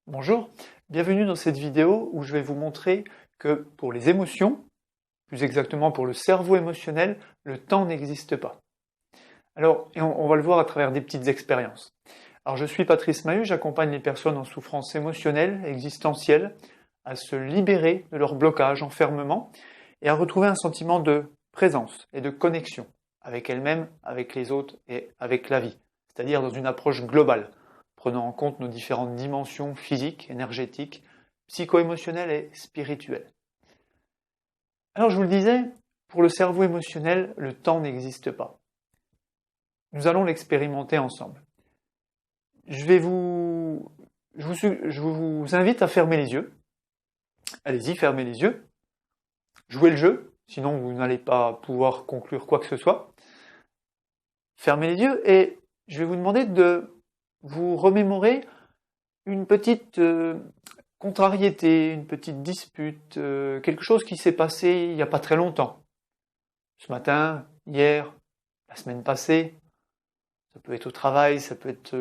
Bonjour, bienvenue dans cette vidéo où je vais vous montrer que pour les émotions, plus exactement pour le cerveau émotionnel, le temps n'existe pas. Alors, on va le voir à travers des petites expériences. Alors, je suis Patrice Mahut, j'accompagne les personnes en souffrance émotionnelle, existentielle, à se libérer de leur blocage, enfermement, et à retrouver un sentiment de présence et de connexion avec elles-mêmes, avec les autres et avec la vie, c'est-à-dire dans une approche globale, prenant en compte nos différentes dimensions physiques, énergétiques, psycho-émotionnelles et spirituelles. Alors je vous le disais, pour le cerveau émotionnel, le temps n'existe pas. Nous allons l'expérimenter ensemble. Je vous invite à fermer les yeux. Allez-y, fermez les yeux. Jouez le jeu, sinon vous n'allez pas pouvoir conclure quoi que ce soit. Fermez les yeux et je vais vous demander de vous remémorer une petite contrariété, une petite dispute, quelque chose qui s'est passé il n'y a pas très longtemps. Ce matin, hier, la semaine passée. Ça peut être au travail, ça peut être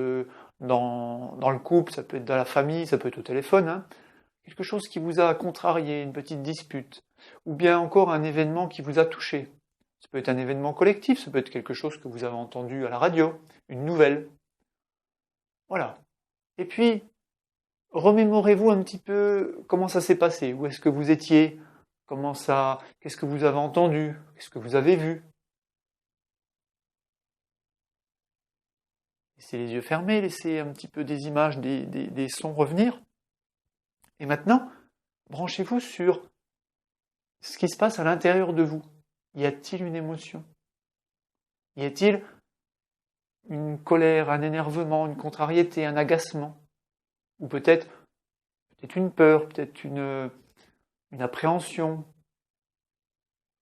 dans le couple, ça peut être dans la famille, ça peut être au téléphone. Hein. Quelque chose qui vous a contrarié, une petite dispute. Ou bien encore un événement qui vous a touché. Ça peut être un événement collectif, ça peut être quelque chose que vous avez entendu à la radio, une nouvelle. Voilà. Et puis, remémorez-vous un petit peu comment ça s'est passé, où est-ce que vous étiez, qu'est-ce que vous avez entendu, qu'est-ce que vous avez vu. Laissez les yeux fermés, laissez un petit peu des images, des sons revenir. Et maintenant, branchez-vous sur ce qui se passe à l'intérieur de vous. Y a-t-il une émotion? Y a-t-il une colère, un énervement, une contrariété, un agacement? Ou peut-être une peur, peut-être une appréhension?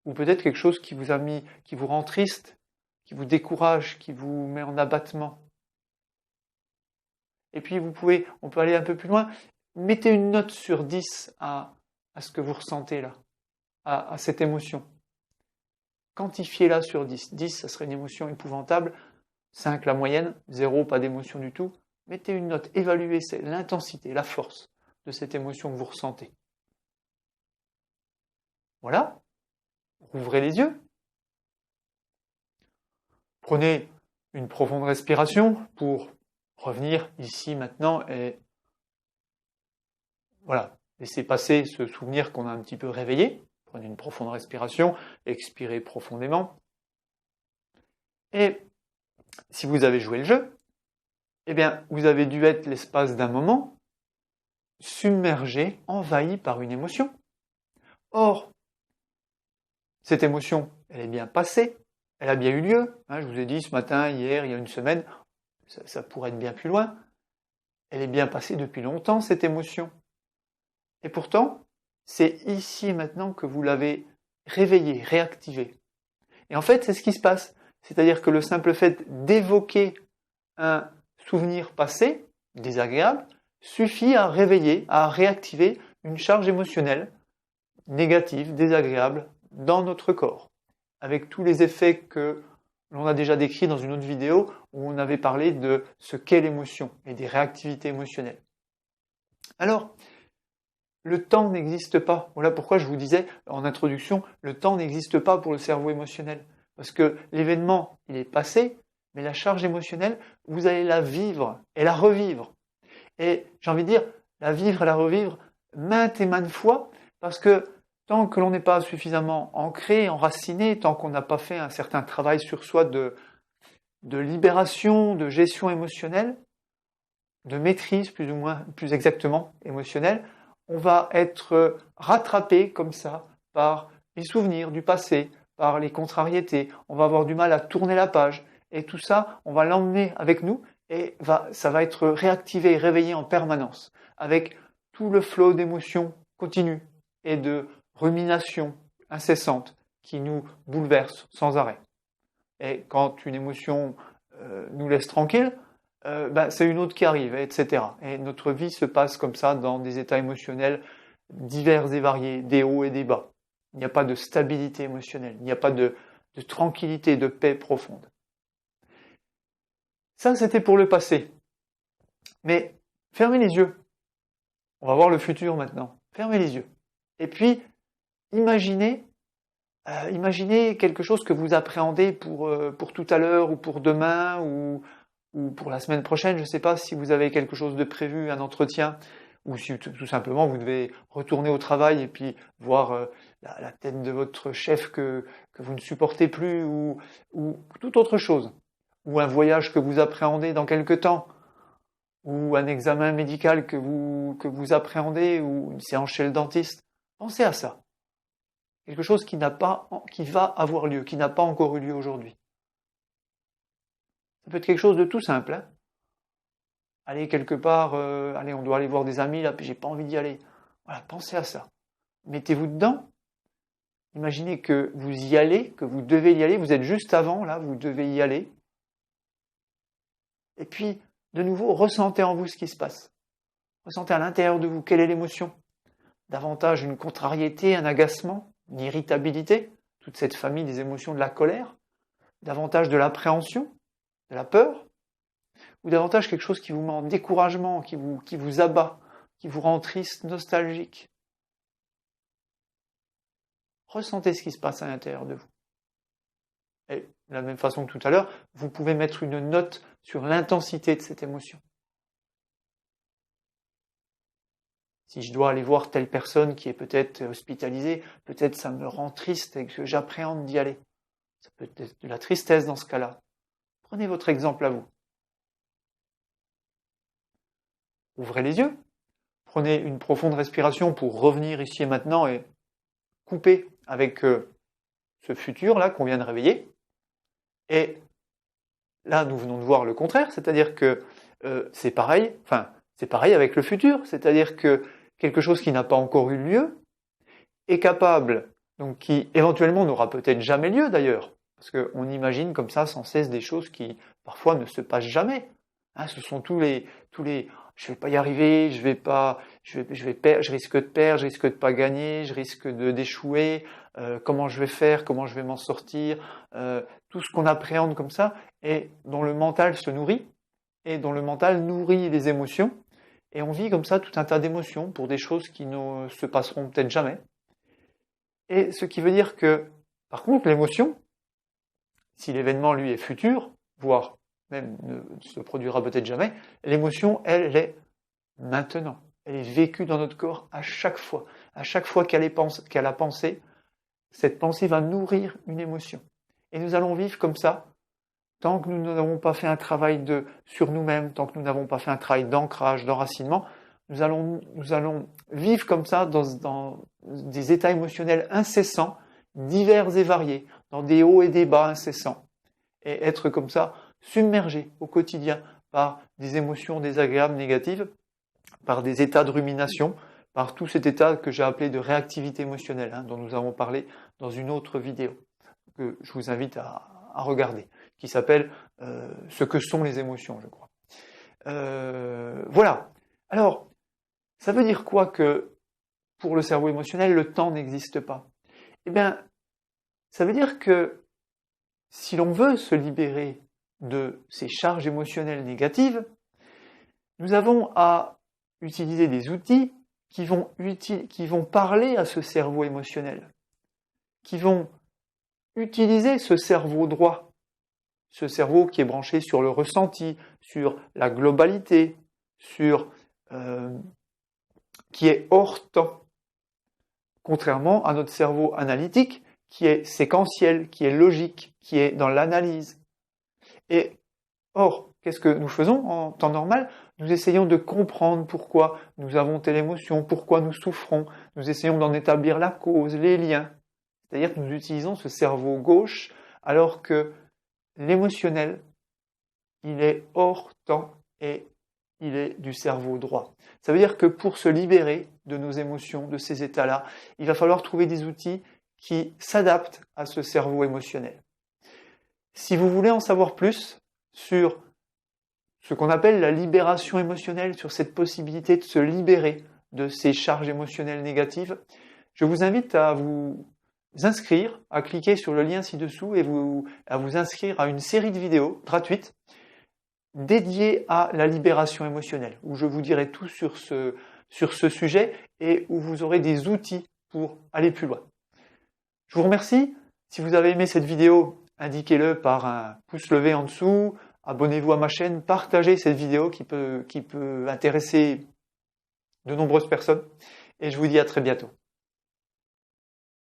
Ou peut-être quelque chose qui vous rend triste, qui vous décourage, qui vous met en abattement? Et puis on peut aller un peu plus loin. Mettez une note sur 10 à ce que vous ressentez là, à cette émotion. Quantifiez-la sur 10. 10, ça serait une émotion épouvantable. 5, la moyenne. 0, pas d'émotion du tout. Mettez une note, évaluez l'intensité, la force de cette émotion que vous ressentez. Voilà. Rouvrez les yeux. Prenez une profonde respiration pour revenir ici maintenant et voilà, laissez passer ce souvenir qu'on a un petit peu réveillé. Prenez une profonde respiration, expirez profondément. Et si vous avez joué le jeu, eh bien, vous avez dû être l'espace d'un moment submergé, envahi par une émotion. Or, cette émotion, elle est bien passée, elle a bien eu lieu. Hein, je vous ai dit ce matin, hier, il y a une semaine, ça pourrait être bien plus loin. Elle est bien passée depuis longtemps, cette émotion. Et pourtant, c'est ici et maintenant que vous l'avez réveillée, réactivée. Et en fait, c'est ce qui se passe. C'est-à-dire que le simple fait d'évoquer un souvenir passé, désagréable, suffit à réveiller, à réactiver une charge émotionnelle négative, désagréable, dans notre corps. Avec tous les effets que l'on a déjà décrits dans une autre vidéo où on avait parlé de ce qu'est l'émotion et des réactivités émotionnelles. Alors, le temps n'existe pas. Voilà pourquoi je vous disais en introduction, le temps n'existe pas pour le cerveau émotionnel. Parce que l'événement, il est passé, mais la charge émotionnelle, vous allez la vivre et la revivre. Et j'ai envie de dire, la vivre et la revivre maintes et maintes fois, parce que tant que l'on n'est pas suffisamment ancré, enraciné, tant qu'on n'a pas fait un certain travail sur soi de libération, de gestion émotionnelle, de maîtrise plus exactement émotionnelle, on va être rattrapé comme ça par les souvenirs du passé, par les contrariétés, on va avoir du mal à tourner la page, et tout ça, on va l'emmener avec nous, et ça va être réactivé et réveillé en permanence, avec tout le flot d'émotions continues et de ruminations incessantes qui nous bouleversent sans arrêt. Et quand une émotion nous laisse tranquille, c'est une autre qui arrive, etc. Et notre vie se passe comme ça dans des états émotionnels divers et variés, des hauts et des bas. Il n'y a pas de stabilité émotionnelle, il n'y a pas de tranquillité, de paix profonde. Ça, c'était pour le passé. Mais fermez les yeux. On va voir le futur maintenant. Fermez les yeux. Et puis, imaginez quelque chose que vous appréhendez pour tout à l'heure ou pour demain ou pour la semaine prochaine. Je ne sais pas si vous avez quelque chose de prévu, un entretien, ou si tout simplement vous devez retourner au travail et puis voir la tête de votre chef que vous ne supportez plus ou toute autre chose. Ou un voyage que vous appréhendez dans quelque temps. Ou un examen médical que vous appréhendez, ou une séance chez le dentiste. Pensez à ça. Quelque chose qui va avoir lieu, qui n'a pas encore eu lieu aujourd'hui. Ça peut être quelque chose de tout simple. Hein. Aller quelque part, on doit aller voir des amis, là, puis j'ai pas envie d'y aller. Voilà, pensez à ça. Mettez-vous dedans. Imaginez que vous y allez, que vous devez y aller, vous êtes juste avant, là, vous devez y aller. Et puis, de nouveau, ressentez en vous ce qui se passe. Ressentez à l'intérieur de vous quelle est l'émotion. Davantage une contrariété, un agacement, une irritabilité, toute cette famille des émotions de la colère. Davantage de l'appréhension, de la peur. Ou davantage quelque chose qui vous met en découragement, qui vous abat, qui vous rend triste, nostalgique. Ressentez ce qui se passe à l'intérieur de vous. Et de la même façon que tout à l'heure, vous pouvez mettre une note sur l'intensité de cette émotion. Si je dois aller voir telle personne qui est peut-être hospitalisée, peut-être ça me rend triste et que j'appréhende d'y aller. Ça peut être de la tristesse dans ce cas-là. Prenez votre exemple à vous. Ouvrez les yeux. Prenez une profonde respiration pour revenir ici et maintenant et couper avec ce futur-là qu'on vient de réveiller. Et là, nous venons de voir le contraire, c'est-à-dire que c'est pareil avec le futur, c'est-à-dire que quelque chose qui n'a pas encore eu lieu est capable, donc qui éventuellement n'aura peut-être jamais lieu d'ailleurs, parce qu'on imagine comme ça sans cesse des choses qui parfois ne se passent jamais. Hein, ce sont tous les je vais pas y arriver, je risque de perdre, je risque de pas gagner, je risque d'échouer, comment je vais faire, comment je vais m'en sortir, tout ce qu'on appréhende comme ça et dont le mental se nourrit et dont le mental nourrit les émotions et on vit comme ça tout un tas d'émotions pour des choses qui ne se passeront peut-être jamais. Et ce qui veut dire que par contre l'émotion, si l'événement lui est futur, voire même ne se produira peut-être jamais, l'émotion, elle est maintenant. Elle est vécue dans notre corps à chaque fois. À chaque fois qu'elle a pensé, cette pensée va nourrir une émotion. Et nous allons vivre comme ça, tant que nous n'avons pas fait un travail sur nous-mêmes, tant que nous n'avons pas fait un travail d'ancrage, d'enracinement, nous allons vivre comme ça dans des états émotionnels incessants, divers et variés, dans des hauts et des bas incessants. Et être comme ça, submergé au quotidien par des émotions désagréables, négatives, par des états de rumination, par tout cet état que j'ai appelé de réactivité émotionnelle, dont nous avons parlé dans une autre vidéo, que je vous invite à regarder, qui s'appelle « Ce que sont les émotions », je crois. Voilà. Alors, ça veut dire quoi que pour le cerveau émotionnel, le temps n'existe pas? Eh bien, ça veut dire que si l'on veut se libérer de ces charges émotionnelles négatives, nous avons à utiliser des outils qui vont parler à ce cerveau émotionnel, qui vont utiliser ce cerveau droit, ce cerveau qui est branché sur le ressenti, sur la globalité, qui est hors temps, contrairement à notre cerveau analytique qui est séquentiel, qui est logique, qui est dans l'analyse. Et or, qu'est-ce que nous faisons en temps normal? Nous essayons de comprendre pourquoi nous avons telle émotion, pourquoi nous souffrons. Nous essayons d'en établir la cause, les liens. C'est-à-dire que nous utilisons ce cerveau gauche, alors que l'émotionnel, il est hors temps et il est du cerveau droit. Ça veut dire que pour se libérer de nos émotions, de ces états-là, il va falloir trouver des outils qui s'adaptent à ce cerveau émotionnel. Si vous voulez en savoir plus sur ce qu'on appelle la libération émotionnelle, sur cette possibilité de se libérer de ces charges émotionnelles négatives, je vous invite à vous inscrire, à cliquer sur le lien ci-dessous et à vous inscrire à une série de vidéos gratuites dédiées à la libération émotionnelle, où je vous dirai tout sur sur ce sujet et où vous aurez des outils pour aller plus loin. Je vous remercie. Si vous avez aimé cette vidéo, indiquez-le par un pouce levé en dessous. Abonnez-vous à ma chaîne, partagez cette vidéo qui peut intéresser de nombreuses personnes. Et je vous dis à très bientôt.